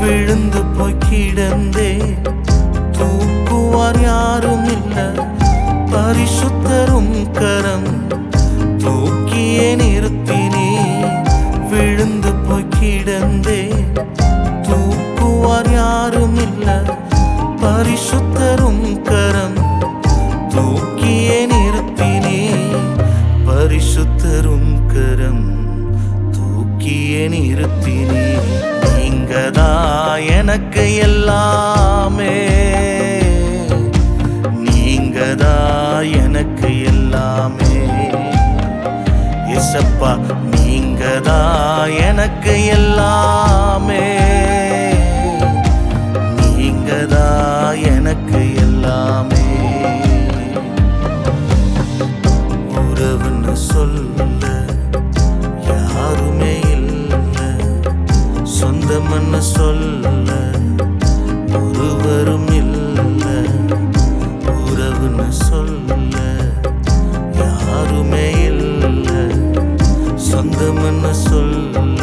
விழுந்து போய் கிடந்தேன், தூக்குவார் யாரும் இல்ல, பரிசுத்தரும் கரம் தூக்கியே நிறுத்தினே. விழுந்து போய் கிடந்தேன், தூக்குவார் யாரும் இல்ல, பரிசுத்தரும் கரம் தூக்கியே நிறுத்தினே. பரிசுத்தரும் கரம் தூக்கியே நிறுத்தினே. நீங்கதான் எனக்கு எல்லாமே, நீங்கதான் எனக்கு எல்லாமே. இயேசப்பா நீங்கதான் எனக்கு எல்லாமே, நீங்கதான் எனக்கு எல்லாமே. உறவுன்னு சொல்ல யாருமே இல்ல, சொந்தம்னு சொல்ல ஒருவரும் இல்ல. உறவுன்னு சொல்ல யாருமே இல்ல, சொந்தம்னு சொல்ல